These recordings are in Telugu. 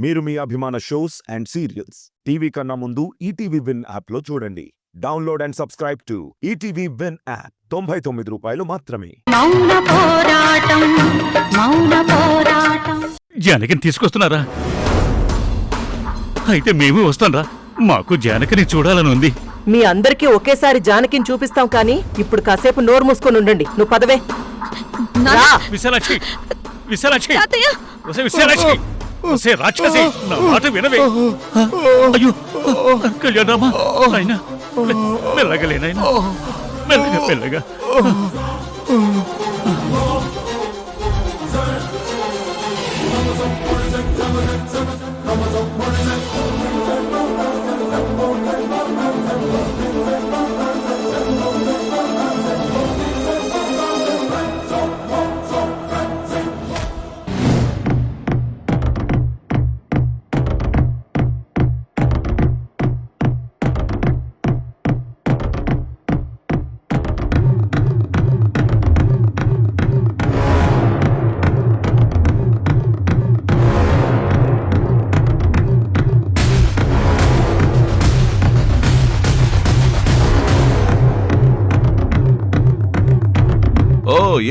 మీరు మీ అభిమాన షోస్ అండ్ సీరియల్స్ టీవీ కన్నా ముందు ఈటీవీ విన్ యాప్లో చూడండి. Download and subscribe to ETV win app. 99 రూపాయలు మాత్రమే. మౌన పోరాటం. జానకిని తీసుకొస్తున్నారా? అయితే మేము వస్తాంరా. మాకు జానకిని చూడాలని ఉంది. మీ అందరికీ ఒకేసారి జానకిని చూపిస్తాం కానీ ఇప్పుడు కాసేపు నోరు మూసుకొని ఉండండి. నువ్వు పదవే. విశాలాక్షి, విశాలాక్షి, విశాలాక్షి, రాక్షసి, నా మాట వినవే. అయ్యో కళ్యాణరామా, అయినా మెల్లగలేనాయన, మెల్లగా మెల్లగా.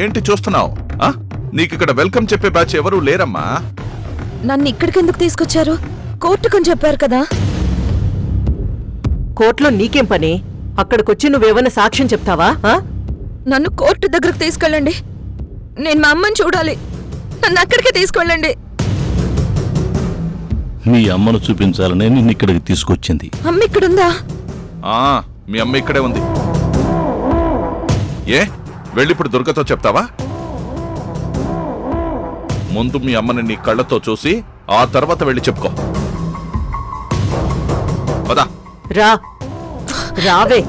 ఏంటి చూస్తున్నావు? నీకిక్కడ వెల్కమ్ చెప్పే బ్యాచ్ ఎవరూ లేరమ్మా. నన్ను ఇక్కడికెందుకు తీసుకొచ్చారు? కోర్టుకని చెప్పారు కదా. కోర్టులో నీకేం పని? అక్కడికొచ్చి నువ్వేమన్నా సాక్ష్యం చెప్తావా? నన్ను కోర్టు దగ్గరకు తీసుకెళ్ళండి. నేను మా అమ్మని చూడాలి. నన్ను అక్కడికే తీసుకెళ్ళండి. మీ అమ్మను చూపించాలనే నిన్ను ఇక్కడికి తీసుకొచ్చింది. అమ్మ ఇక్కడుందా? మీ అమ్మ ఇక్కడే ఉంది. ఏ వెళ్ళిప్పుడు దుర్గతో చెప్తావా? ముందు మీ అమ్మని నీ కళ్ళతో చూసి ఆ తర్వాత వెళ్ళి చెప్పుకో. పదా. రావే.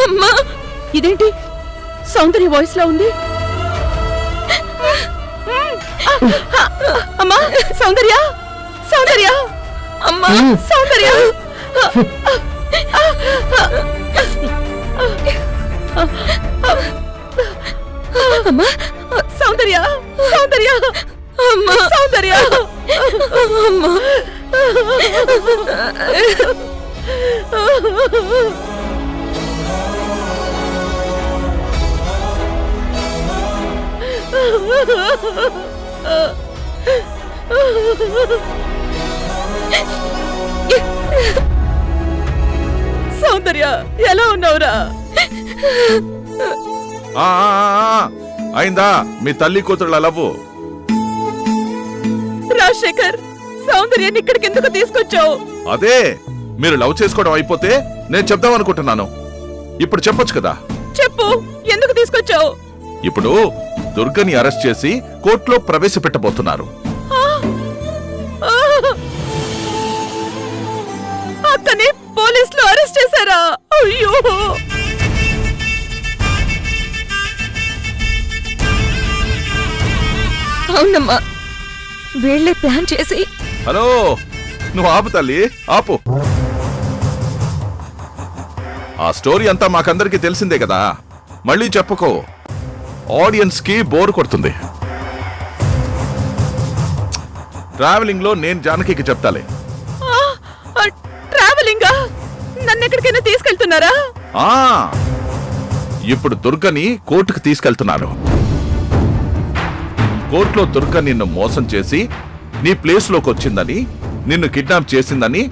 అమ్మా, ఇదేంటి సౌందర్య వాయిస్ లా ఉంది? అమ్మా సౌందర్య, సౌందర్య, అమ్మా సౌందర్య. అమ్మా సౌందర్య, సౌందర్య, అమ్మా సౌందర్య, అమ్మా. సౌందర్య ఎలా ఉన్నావురా? అయిందా మీ తల్లి కూతురు లవ్వు? రాజశేఖర్, సౌందర్యాన్ని ఇక్కడికి ఎందుకు తీసుకొచ్చావు? అదే మీరు లవ్ చేసుకోవడం అయిపోతే నేను చెప్దాం అనుకుంటున్నాను. ఇప్పుడు చెప్పొచ్చు కదా. చెప్పు, ఎందుకు తీసుకొచ్చావు? ఇప్పుడు దుర్గని అరెస్ట్ చేసి కోర్టులో ప్రవేశపెట్టబోతున్నారు. అతని పోలీసులు అరెస్ట్ చేశారా? అయ్యో, అవునమ్మా, వీళ్ళే ప్లాన్ చేసి. హలో, నువ్వు ఆపు తల్లి, ఆపు. ఆ స్టోరీ అంతా మాకందరికి తెలిసిందే కదా, మళ్ళీ చెప్పుకో. ఆడియన్స్ కి బోర్ కొడుతుంది. ట్రావెలింగ్ లో నేను జానకికి చెప్తాలే. ట్రావెలింగా? నన్ను ఎక్కడికైనా తీసుకెళ్తున్నారా? ఇప్పుడు దుర్గని కోర్టుకు తీసుకెళ్తున్నారు. కోర్టులో దుర్గ నిన్ను మోసం చేసి నీ ప్లేస్ లోకి వచ్చిందని, నిన్ను కిడ్నాప్ చేసిందని,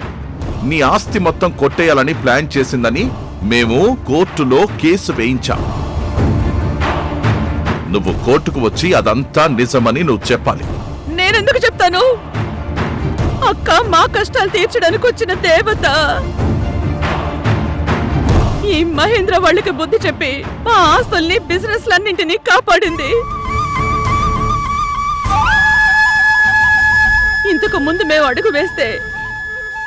నీ ఆస్తి మొత్తం కొట్టేయాలని ప్లాన్ చేసిందని మేము కోర్టులో కేసు వేయించాం. నువ్వు కోర్టుకు వచ్చి అదంతా నిజమని నువ్వు చెప్పాలి. నేనెందుకు చెప్తాను? అక్క మా కష్టాలు తీర్చడానికి వచ్చిన దేవత. ఈ మహేంద్ర వాళ్ళకి బుద్ధి చెప్పి మా ఆస్తుల్ని బిజినెస్లన్నింటినీ కాపాడింది. ఇంతకు ముందు మేము అడుగు వేస్తే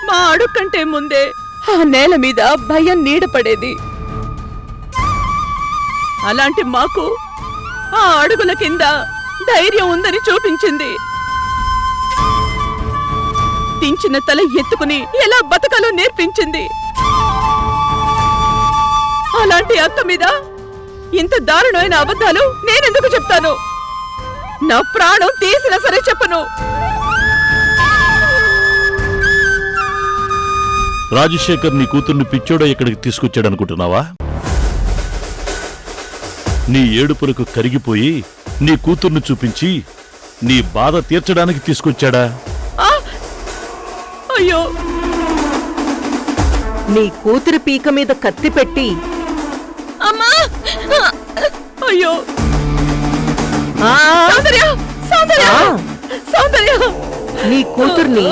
మా అడుగు కంటే ముందే ఆ నేల మీద భయం నీడపడేది. అలాంటి మాకు ఆ అడుగుల కింద ధైర్యం ఉందని చూపించింది. దించిన తల ఎత్తుకుని ఎలా బతకాలో నేర్పించింది. అలాంటి అక్క మీద ఇంత దారుణమైన అబద్ధాలు నేనెందుకు చెప్తాను? నా ప్రాణం తీసినా సరే చెప్పను. రాజశేఖర్ నీ కూతుర్ని పిచ్చోడ ఇక్కడికి తీసుకొచ్చాడనుకుంటున్నావా? నీ ఏడుపులకు కరిగిపోయి నీ కూతుర్ని చూపించి నీ బాధ తీర్చడానికి తీసుకొచ్చాడా? ఆ! అయ్యో, నీ కూతురి పీక మీద కత్తి పెట్టి అమ్మా! అయ్యో, ఆ, సౌందర్య! సౌందర్య! ఆ. సౌందర్య! నీ కూతుర్ని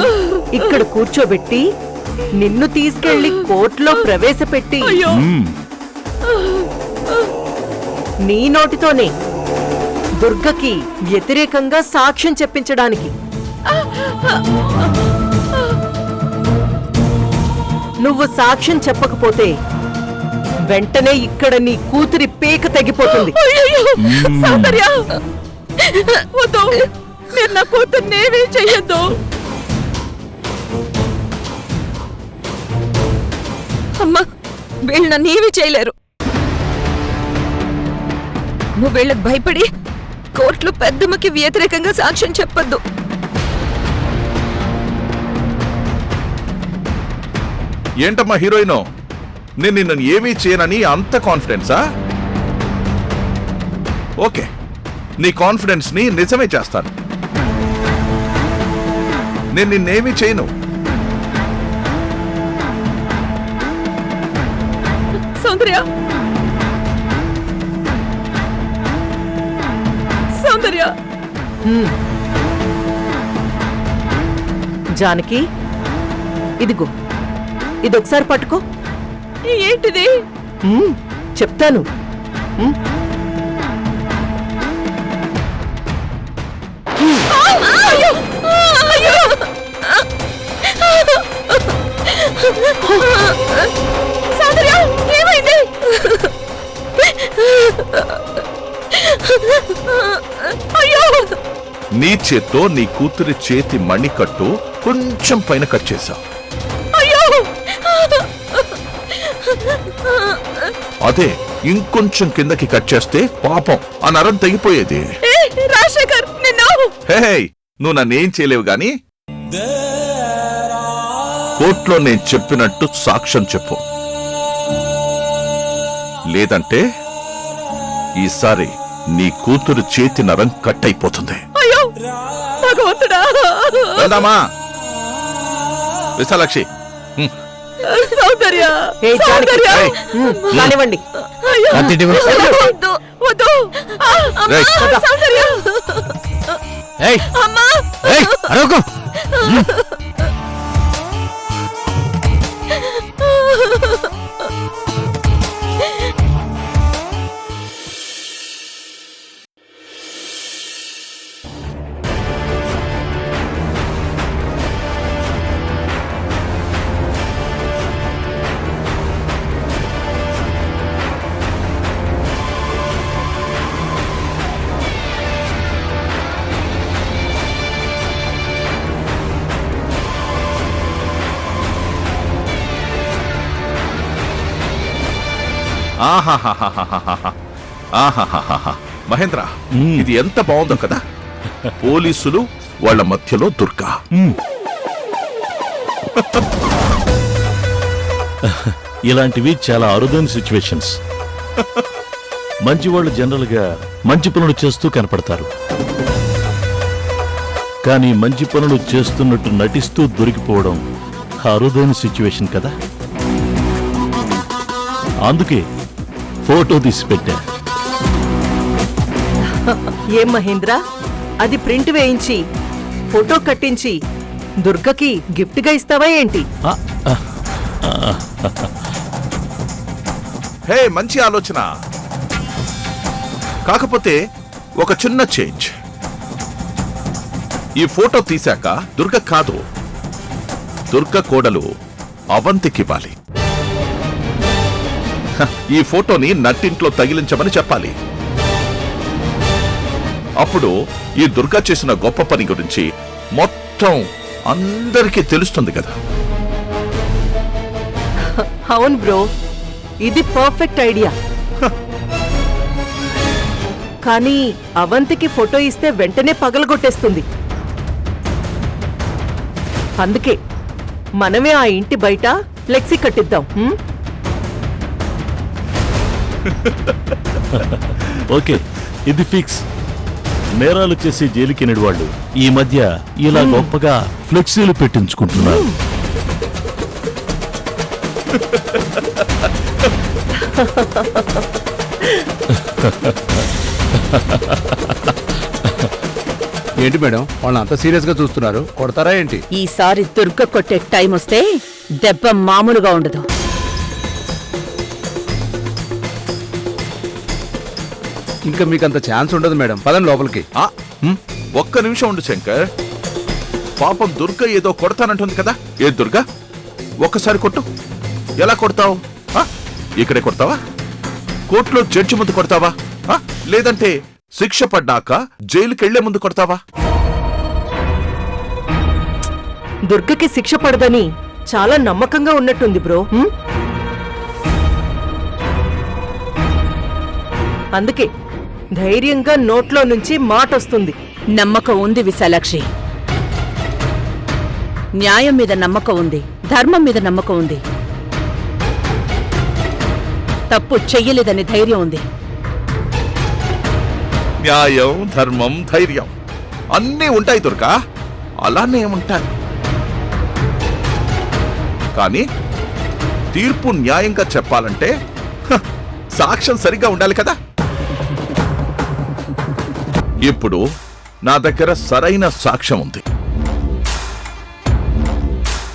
ఇక్కడ కూర్చోబెట్టి నిన్ను తీసుకెళ్లి కోర్టులో ప్రవేశపెట్టి అయ్యో, మ్మ్. నీ నోటితోనే దుర్గకి వ్యతిరేకంగా సాక్ష్యం చెప్పించడానికి. నువ్వు సాక్ష్యం చెప్పకపోతే వెంటనే ఇక్కడ నీ కూతురి పేక తెగిపోతుంది. అయ్యయ్యో! సౌందర్య! వద్దు, మీరు నా కూతుర్నేమీ చెయ్యొద్దు. అమ్మా, వీళ్ళు నన్నేమీ చేయలేరు. నువ్వు వీళ్ళకి భయపడి కోర్టులో పెద్దమ్మకి వ్యతిరేకంగా సాక్ష్యం చెప్పొద్దు. ఏంటమ్మా హీరోయిన్, నేను నిన్ను ఏమీ చేయనని అంత కాన్ఫిడెన్సా? ఓకే, నీ కాన్ఫిడెన్స్ ని నిజమే చేస్తాను. నేను నిన్నేమీ చేయను. సౌందర్య! సౌందర్య! జానకి, ఇదిగో ఇదొకసారి పట్టుకో. ఏంటిది? చెప్తాను. అయ్యో! అయ్యో! సౌందర్య! ఏమైంది? అయ్యో! నీ చేత్తో నీ కూతురి చేతి మణికట్టు కొంచెం పైన కట్ చేశావు. అయ్యో! అదే ఇంకొంచెం కిందకి కట్ చేస్తే పాపం ఆ నరం తెగిపోయేది. ఏ, రాజశేఖర్, నిన్ను! హే, నువ్వు నన్నేం చేయలేవు గాని కోర్టులో నేను చెప్పినట్టు సాక్ష్యం చెప్పు. లేదంటే ఈసారి నీ కూతురు చేతి నరం కట్ అయిపోతుంది. అయ్యో, భగవంతుడా! వెళ్దామా విశాలాక్షి? సౌందర్య! ఏ జానకి, సౌందర్య! కానివ్వండి. అయ్యో! కత్తి ఇవ్వు. వద్దు, వద్దు! ఆ, అమ్మా! రేయ్. సౌందర్య! ఏయ్, అమ్మా! ఏయ్, అరవకు. ఆహాహాహాహాహా. ఆహాహాహాహా. మహేంద్ర, మ్మ్. ఇది ఎంత బాగుందో కదా. పోలీసులు వాళ్ళ మధ్యలో దుర్గా. ఇలాంటివి చాలా అరుదైన సిచ్యువేషన్స్. మంచి వాళ్ళు జనరల్ గా మంచి పనులు చేస్తూ కనపడతారు, కానీ మంచి పనులు చేస్తున్నట్టు నటిస్తూ దొరికిపోవడం అరుదైన సిచ్యువేషన్ కదా. అందుకే ఫోటో తీసి పెట్టా. ఏం మహేంద్ర, అది ప్రింట్ వేయించి ఫోటో కట్టించి దుర్గకి గిఫ్ట్ గా ఇస్తావా ఏంటి? ఆ, ఆ, హే, మంచి ఆలోచన. కాకపోతే ఒక చిన్న చేంజ్. ఈ ఫోటో తీశాక దుర్గ కాదు, దుర్గ కోడలు అవంతికివ్వాలి. ఈ ఫోటోని నట్టింట్లో తగిలించమని చెప్పాలి. అప్పుడు ఈ దుర్గా చేసిన గొప్ప పని గురించి మొత్తం అందరికీ తెలుస్తుంది కదా. అవును బ్రో, ఇది పర్ఫెక్ట్ ఐడియా. కానీ అవంతికి ఫోటో ఇస్తే వెంటనే పగలగొట్టేస్తుంది. అందుకే మనమే ఆ ఇంటి బయట ఫ్లెక్సీ కట్టిద్దాం. ఓకే, ఇది ఫిక్స్. నేరాలు చేసి జైలుకెళ్ళిన వాళ్ళు ఈ మధ్య ఇలా గొప్పగా ఫ్లెక్సీలు పెట్టించుకుంటున్నారు. ఏంటి మేడం, వాళ్ళని అంత సీరియస్ గా చూస్తున్నారు? కొడతారా ఏంటి? ఈసారి దుర్గ కొట్టే టైం వస్తే దెబ్బ మామూలుగా ఉండదు. ఇంకా మీకు అంత ఛాన్స్ ఉండదు మేడం, పదండి లోపలికి. ఒక్క నిమిషం ఉండు శంకర్. పాపం దుర్గ ఏదో కొడతానంటుంది కదా. ఏ దుర్గా, ఒక్కసారి కొట్టు. ఎలా కొడతావు? ఇక్కడే కొడతావా? కోర్టులో జడ్జి ముందు కొడతావా? లేదంటే శిక్ష పడ్డాక జైలుకెళ్లే ముందు కొడతావా? దుర్గకి శిక్ష పడదని చాలా నమ్మకంగా ఉన్నట్టుంది బ్రో. అందుకే ధైర్యంగా నోట్లో నుంచి మాట వస్తుంది. నమ్మకం ఉంది విశాలాక్షి. న్యాయం మీద నమ్మకం ఉంది, ధర్మం మీద నమ్మకం ఉంది. తప్పు చెయ్యలేదని ధైర్యం ఉంది. న్యాయం, ధర్మం, ధైర్యం అన్నీ ఉంటాయి దుర్గా, అలానే ఉంటాయి. కానీ తీర్పు న్యాయంగా చెప్పాలంటే సాక్ష్యం సరిగ్గా ఉండాలి కదా. ఇప్పుడు నా దగ్గర సరైన సాక్ష్యం ఉంది.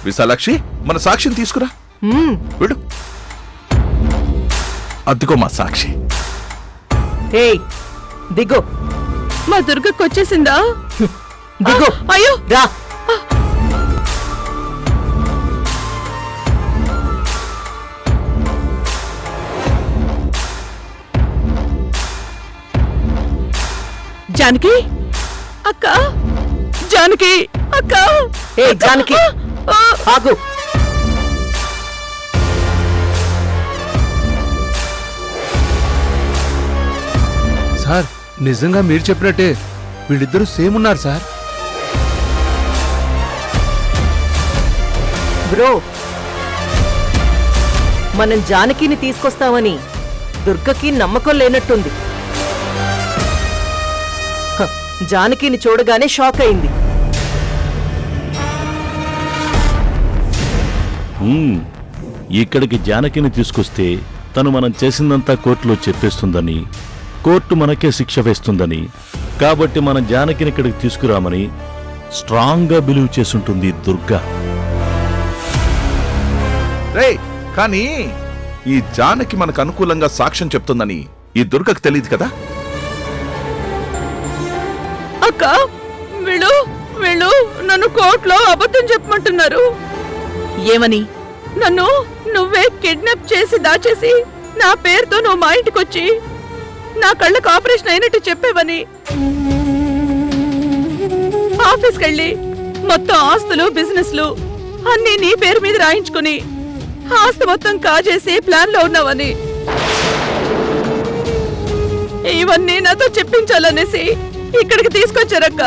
విశాలాక్షి, మన సాక్ష్యం తీసుకురా. విడు. అద్దుకో మా సాక్షి. ఏయ్ దిగో. మా దుర్గకు వచ్చేసిందా? దిగో. అయ్యో రా. జానకి అక్క, జానకి అక్క. ఏ జానకి ఆగు. సార్, నిజంగా మీరు చెప్పినట్టే వీళ్ళిద్దరూ సేమ్ ఉన్నారు సార్. బ్రో, మనం జానకిని తీసుకొస్తామని దుర్గకి నమ్మకం లేనట్టుంది. జానకిని చూడగానే షాక్ అయింది. ఇక్కడికి జానకిని తీసుకొస్తే తను మనం చేసిందంతా కోర్టులో చెప్పేస్తుందని, కోర్టు మనకే శిక్ష వేస్తుందని, కాబట్టి మనం జానకిని ఇక్కడికి తీసుకురామని స్ట్రాంగ్ గా బిలీవ్ చేసుంటుంది దుర్గా. రేయ్, కానీ ఈ జానకి మనకు అనుకూలంగా సాక్ష్యం చెప్తుందని ఈ దుర్గకు తెలియదు కదా. అక్క, వీళ్ళు వీళ్ళు నన్ను కోర్టులో అబద్ధం చెప్పమంటున్నారు. ఏమని? నన్ను నువ్వే కిడ్నాప్ చేసి దాచేసి నా పేరుతో నువ్వు మా ఇంటికొచ్చి నా కళ్ళకు ఆపరేషన్ అయినట్టు చెప్పేవని, ఆఫీస్కెళ్ళి మొత్తం ఆస్తులు బిజినెస్లు అన్నీ నీ పేరు మీద రాయించుకుని ఆస్తి మొత్తం కాజేసి ప్లాన్ లో ఉన్నావని, ఇవన్నీ నాతో చెప్పించాలనేసి ఇక్కడికి తీసుకొచ్చారక్క.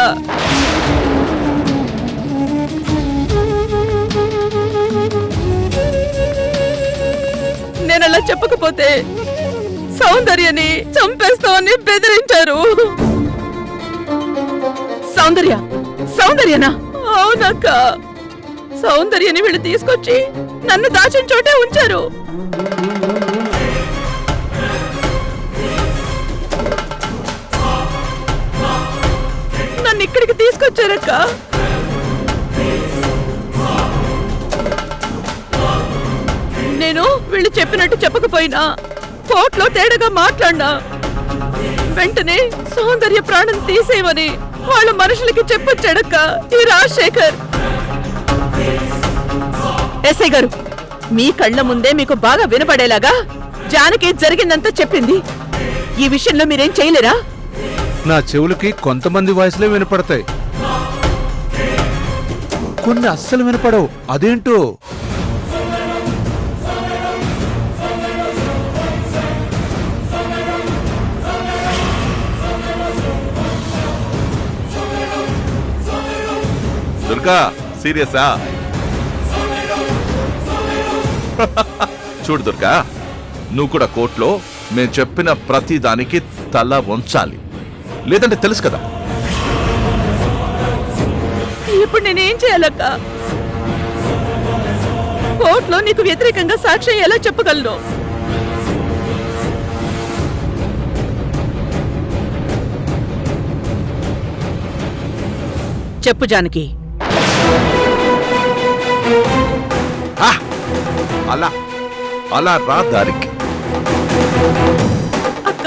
నేనలా చెప్పకపోతే సౌందర్యని చంపేస్తామని బెదిరించారు. సౌందర్యనా? అవునక్క, సౌందర్యని వీళ్ళు తీసుకొచ్చి నన్ను దాచిన చోటే ఉంచారు. నన్ను ఇక్కడికి తీసుకొచ్చారక్క. నేను వీళ్ళు చెప్పినట్టు చెప్పకపోయినా కోర్టులో తేడాగా మాట్లాడినా వెంటనే సౌందర్య ప్రాణం తీసేయమని వాళ్ళ మనుషులకి చెప్పొచ్చాడక్క ఈ రాజశేఖర్. ఎస్ఐ గారు, మీ కళ్ళ ముందే మీకు బాగా వినపడేలాగా జానకి జరిగిందంతా చెప్పింది. ఈ విషయంలో మీరేం చేయలేరా? నా చెవులకి కొంతమంది వాయిస్లే వినపడతాయి, కొన్ని అస్సలు వినపడవు. అదేంటో. దుర్గా సీరియసా? చూడు దుర్గా, నువ్వు కూడా కోర్టులో మేము చెప్పిన ప్రతి దానికి తల వంచాలి, లేదంటే తెలుసు కదా. ఇప్పుడు నేనేం చేయాలక్క? కోర్టులో నీకు వ్యతిరేకంగా సాక్ష్యం ఎలా చెప్పగలను? చెప్పు జానకి. ఆ! అలా అలా రా దారికి. అక్క,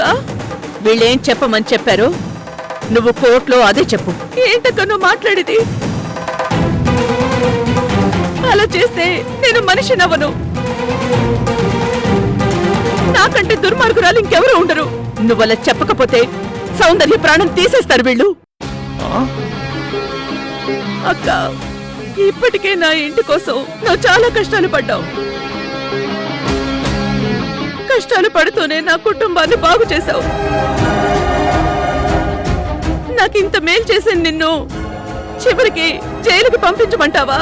వీళ్ళేం చెప్పమని చెప్పారు? నువ్వు కోర్టులో అదే చెప్పు. ఏంటక్క నువ్వు మాట్లాడేది? అలా చేస్తే నేను మనిషినవ్వను. నాకంటే దుర్మార్గురాలు ఇంకెవరూ ఉండరు. నువ్వలా చెప్పకపోతే సౌందర్య ప్రాణం తీసేస్తారు వీళ్ళు. అక్క, ఇప్పటికే నా ఇంటి కోసం నువ్వు చాలా కష్టాలు పడ్డావు. కష్టాలు పడుతూనే నా కుటుంబాన్ని బాగు చేశావు. నాకింత మేలు చేసిన నిన్ను చివరికి జైలుకి పంపించమంటావా?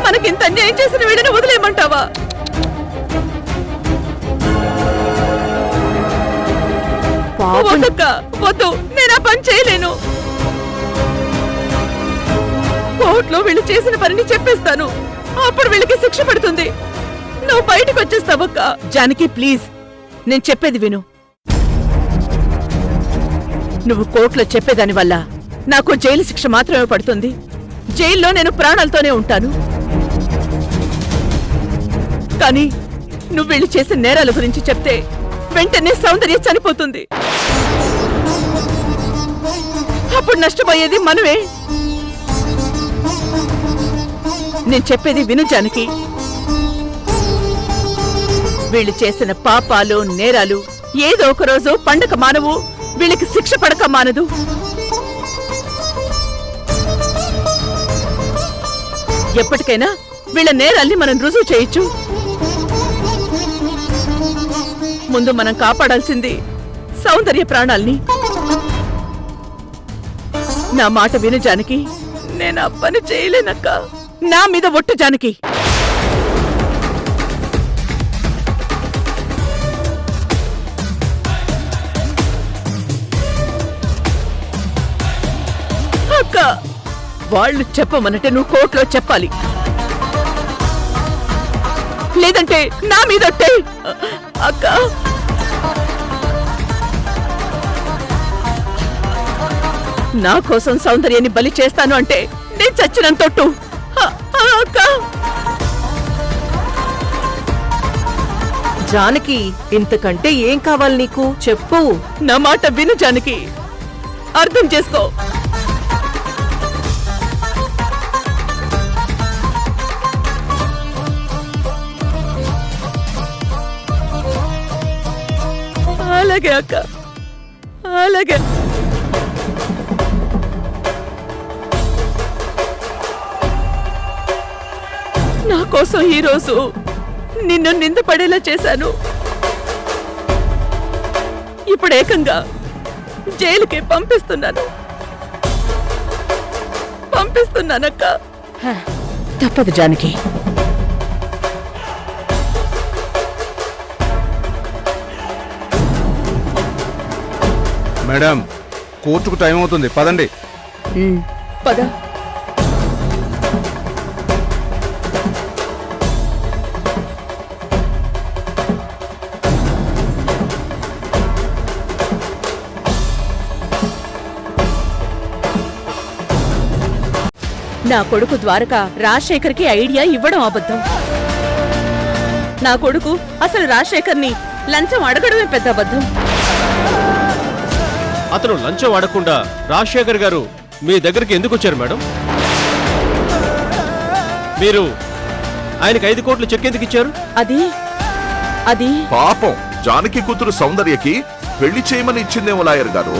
మనకింత అన్యాయం చేసిన వీడిని వదిలేయమంటావా? వద్దక్క, వద్దు, నేను ఆ పని చేయలేను. కోర్టులో వీళ్ళు చేసిన పనిని చెప్పేస్తాను, అప్పుడు వీళ్ళకి శిక్ష పడుతుంది. నువ్వు బయటకు వచ్చేస్తావక్క. జానకి ప్లీజ్, నేను చెప్పేది విను. నువ్వు కోర్టులో చెప్పేదాని వల్ల నాకు జైలు శిక్ష మాత్రమే పడుతుంది. జైల్లో నేను ప్రాణాలతోనే ఉంటాను. కానీ నువ్వు వీళ్ళు చేసిన నేరాల గురించి చెప్తే వెంటనే సౌందర్య చనిపోతుంది. అప్పుడు నష్టపోయేది మనమే. నేను చెప్పేది విను జానకి. వీళ్ళు చేసిన పాపాలు నేరాలు ఏదో ఒక రోజు పండగ మానవు, వీళ్ళకి శిక్ష పడక మానదు. ఎప్పటికైనా వీళ్ళ నేరాల్ని మనం రుజువు చేయొచ్చు. ముందు మనం కాపాడాల్సింది సౌందర్య ప్రాణాల్ని. నా మాట విను జానకి, నేను ఆ పని చేయలేనక్క. నా మీద ఒట్టు జానకి. అక్క, వాళ్ళు చెప్పమనంటే నువ్వు కోర్టులో చెప్పాలి, లేదంటే నా మీద ఒట్టే. అక్క, నా కోసం సౌందర్యాన్ని బలి చేస్తాను అంటే నేను చచ్చినంతొట్టు. అక్క, జానకి, ఇంతకంటే ఏం కావాలి నీకు? చెప్పు. నా మాట విను జానకి, అర్థం చేసుకో. అలాగే అక్క, అలాగే. నా కోసం ఈరోజు నిన్ను నిందపడేలా చేశాను. ఇప్పుడు ఏకంగా జైలుకే పంపిస్తున్నానక్క. తప్పదు జానకి. మేడం, కోర్టుకు టైం అవుతుంది, పదండి. పద. నా కొడుకు ద్వారక రాజశేఖర్కి ఐడియా ఇవ్వడం అబద్ధం. నా కొడుకు అసలు రాజశేఖర్ని లంచం అడగడమే పెద్ద అబద్ధం. అతను లంచం అడగకుండా రాజశేఖర్ గారు మీ దగ్గరికి ఎందుకు వచ్చారు మేడం? మీరు ఆయనకి 5 కోట్లు చెక్ ఎందుకు ఇచ్చారు? అది పాపం జానకి కూతురు సౌందర్యకి పెళ్లి చేయమని ఇచ్చిందేమో లాయర్ గారు.